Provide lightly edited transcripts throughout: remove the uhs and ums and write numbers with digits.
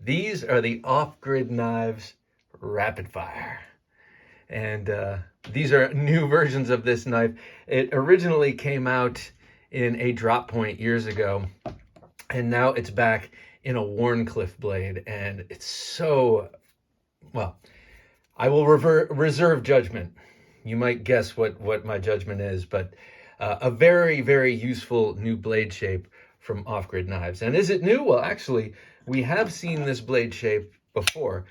These are the off-grid knives rapid fire. And these are new versions of this knife. It originally came out in a drop point years ago, and now it's back in a Wharncliffe blade. And it's so, well, I will reserve judgment. You might guess what my judgment is, but a very, very useful new blade shape from off-grid knives. And is it new? Well, actually, we have seen this blade shape before.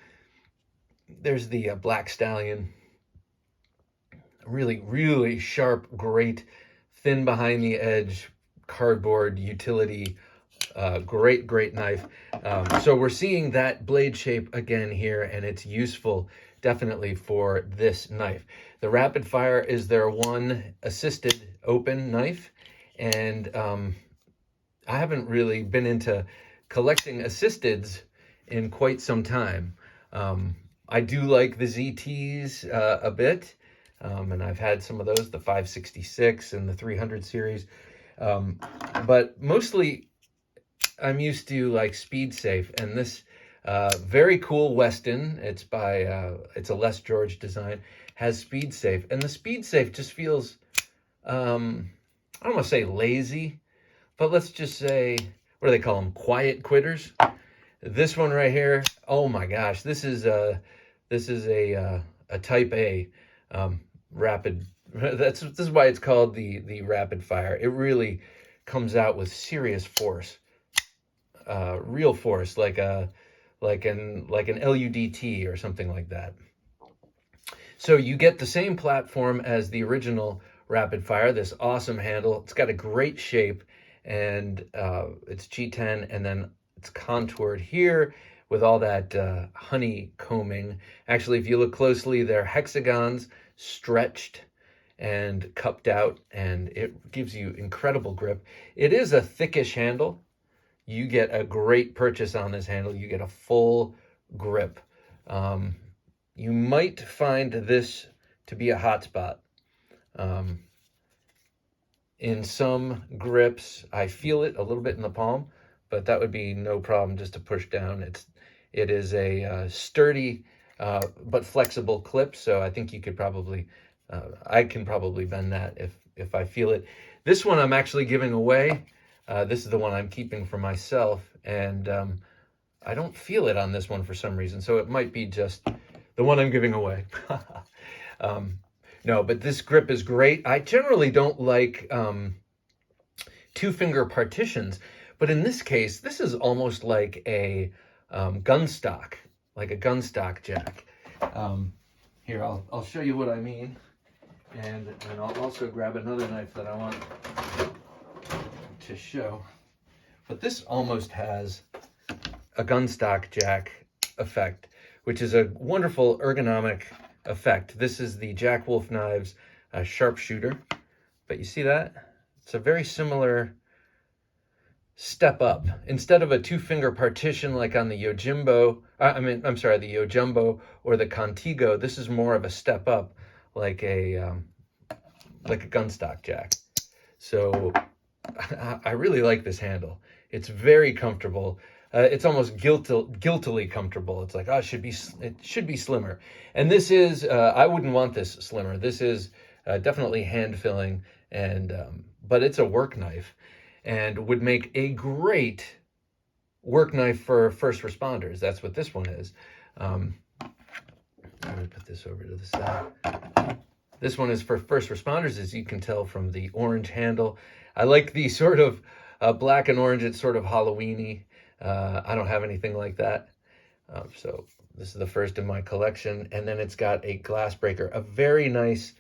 There's the Black Stallion. Really, really sharp, great, thin behind the edge, cardboard utility, great knife. So we're seeing that blade shape again here, and it's useful definitely for this knife. The rapid fire is their one assisted open knife, and I haven't really been into collecting assisteds in quite some time. I do like the ZTs a bit. And I've had some of those, the 566 and the 300 series. But mostly I'm used to like Speed Safe, and this very cool Weston, it's by, it's a Les George design, has Speed Safe. And the Speed Safe just feels, I don't want to say lazy, but let's just say, what do they call them? Quiet quitters. This one right here, oh my gosh, this is a type A. Rapid, this is why it's called the rapid fire. It really comes out with serious force, real force, like an LUDT or something like that. So you get the same platform as the original rapid fire, this awesome handle. It's got a great shape, and it's G10, and then it's contoured here with all that honeycombing. Actually, if you look closely, they're hexagons stretched and cupped out, and it gives you incredible grip. It is a thickish handle. You get a great purchase on this handle. You get a full grip. You might find this to be a hot spot. In some grips, I feel it a little bit in the palm, but that would be no problem just to push down. It is a sturdy but flexible clip, so I think you could probably, I can probably bend that if I feel it. This one I'm actually giving away. This is the one I'm keeping for myself, and I don't feel it on this one for some reason, so it might be just the one I'm giving away. No, but this grip is great. I generally don't like two-finger partitions, but in this case, this is almost like a gun stock. Like a gun stock jack. Here, I'll show you what I mean. And I'll also grab another knife that I want to show. But this almost has a gun stock jack effect, which is a wonderful ergonomic effect. This is the Jack Wolf Knives sharpshooter. But you see that? It's a very similar step up. Instead of a two-finger partition like on the Yojimbo, the Yojumbo or the Contigo, this is more of a step up, like a gun stock jack. So I really like this handle. It's very comfortable. It's almost guiltily comfortable. It's like, oh, it should be slimmer. And this is, I wouldn't want this slimmer. This is definitely hand filling, and but it's a work knife, and would make a great work knife for first responders. That's what this one is. I'm going to put this over to the side. This one is for first responders, as you can tell from the orange handle. I like the sort of black and orange. It's sort of Halloween-y. I don't have anything like that. So this is the first in my collection. And then it's got a glass breaker, a very nice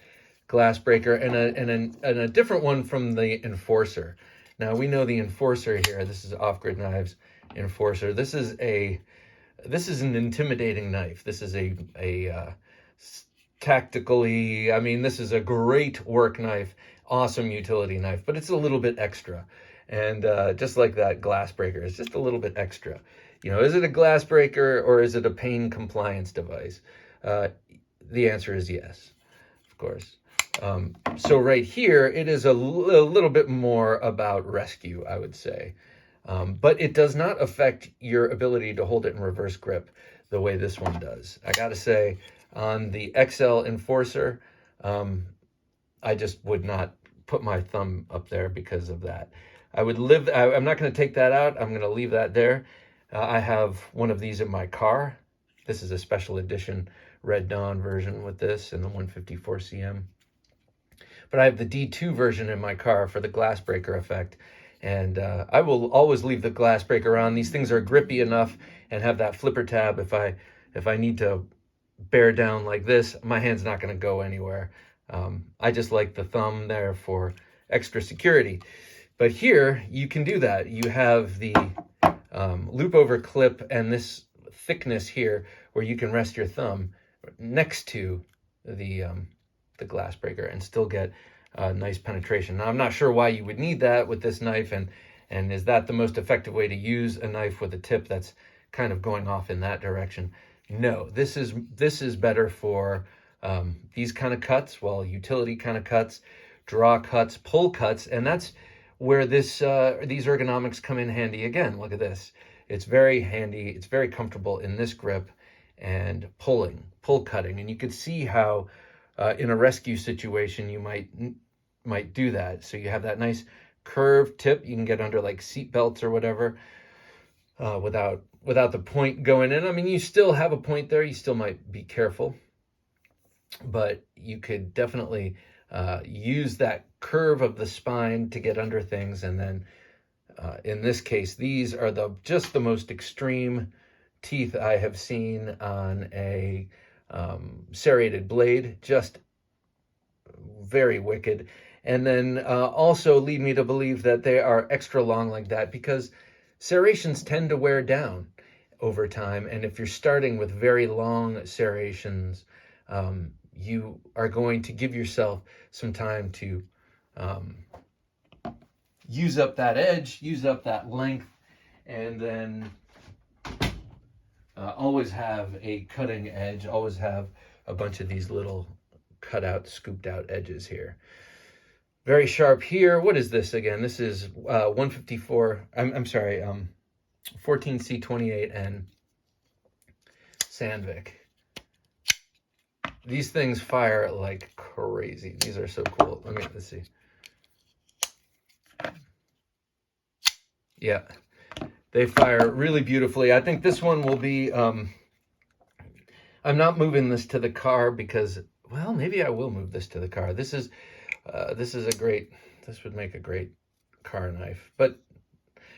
glass breaker, and a different one from the Enforcer. Now, we know the Enforcer here. This is Off-Grid Knives Enforcer. This is an intimidating knife. This is a tactically, I mean, this is a great work knife, awesome utility knife, but it's a little bit extra. And just like that glass breaker, it's just a little bit extra. You know, is it a glass breaker or is it a pain compliance device? The answer is yes, of course. So right here, it is a little bit more about rescue, I would say. But it does not affect your ability to hold it in reverse grip the way this one does. I gotta say, on the XL Enforcer, I just would not put my thumb up there because of that. I'm not going to take that out. I'm going to leave that there. I have one of these in my car. This is a special edition Red Dawn version with this and the 154 cm. But I have the D2 version in my car for the glass breaker effect. And I will always leave the glass breaker on. These things are grippy enough and have that flipper tab. If I need to bear down like this, my hand's not going to go anywhere. I just like the thumb there for extra security. But here, you can do that. You have the loop over clip and this thickness here where you can rest your thumb next to the glass breaker and still get nice penetration. Now, I'm not sure why you would need that with this knife, and is that the most effective way to use a knife with a tip that's kind of going off in that direction? No, this is better for these kind of cuts, well, utility kind of cuts, draw cuts, pull cuts, and that's where these ergonomics come in handy again. Look at this. It's very handy. It's very comfortable in this grip and pull cutting. And you could see how in a rescue situation you might do that. So you have that nice curved tip you can get under like seat belts or whatever without the point going in. I mean, you still have a point there. You still might be careful, but you could definitely use that curve of the spine to get under things. And then in this case, these are just the most extreme teeth I have seen on a serrated blade. Just very wicked. And then also lead me to believe that they are extra long like that because serrations tend to wear down over time. And if you're starting with very long serrations, you are going to give yourself some time to use up that edge, use up that length, and then always have a cutting edge, always have a bunch of these little cut out, scooped out edges here. Very sharp here. What is this again? This is 154, I'm sorry, 14C28 and Sandvik. These things fire like crazy. These are so cool. Let's see. Yeah, they fire really beautifully. I think this one will be, I'm not moving this to the car because, well, maybe I will move this to the car. This would make a great car knife, but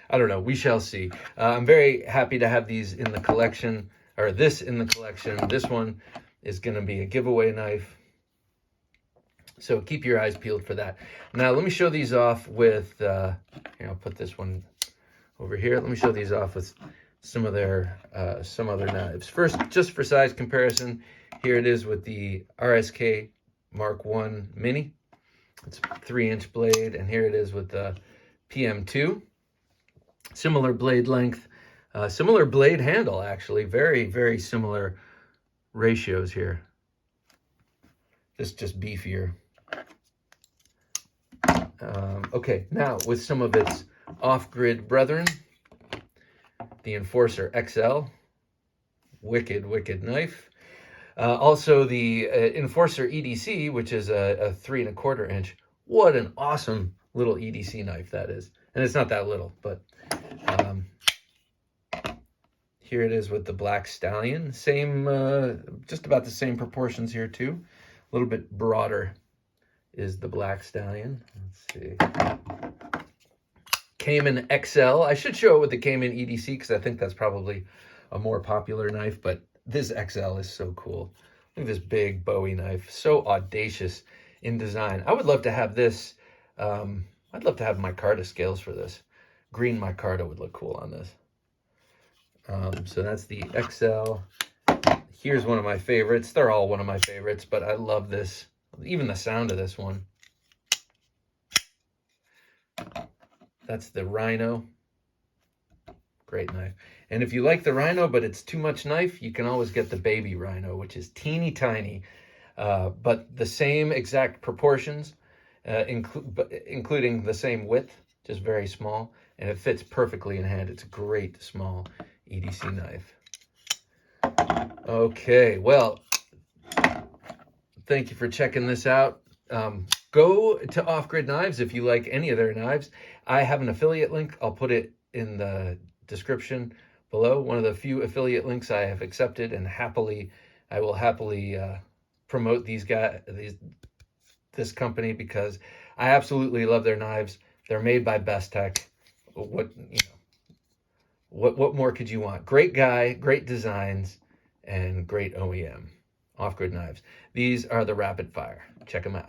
I don't know. We shall see. I'm very happy to have these in the collection, or this in the collection. This one is going to be a giveaway knife. So keep your eyes peeled for that. Now, let me show these off with, here, I'll put this one over here. Let me show these off with some other knives. First, just for size comparison, here it is with the RSK Mark I Mini. It's a 3-inch blade, and here it is with the PM2. Similar blade length, similar blade handle, actually. Very, very similar ratios here. This just beefier. Okay, now with some of its off-grid brethren, the Enforcer XL, wicked, wicked knife. Also the Enforcer EDC, which is a 3 1/4 inch. What an awesome little EDC knife that is. And it's not that little, but here it is with the Black Stallion. Same, just about the same proportions here too. A little bit broader is the Black Stallion. Let's see. Cayman XL. I should show it with the Cayman EDC because I think that's probably a more popular knife, but this XL is so cool. Look at this big Bowie knife. So audacious in design. I would love to have this. I'd love to have micarta scales for this. Green micarta would look cool on this. So that's the XL. Here's one of my favorites. They're all one of my favorites, but I love this. Even the sound of this one. That's the Rhino. Great knife. And if you like the Rhino, but it's too much knife, you can always get the baby Rhino, which is teeny tiny, but the same exact proportions, including the same width, just very small. and it fits perfectly in hand. It's a great small EDC knife. Okay, well, thank you for checking this out. Go to Off Grid Knives if you like any of their knives. I have an affiliate link. I'll put it in the description below. One of the few affiliate links I have accepted, and I will happily promote this company, because I absolutely love their knives. They're made by Bestech. What more could you want? Great guy, great designs, and great OEM. Off Grid Knives. These are the rapid fire. Check them out.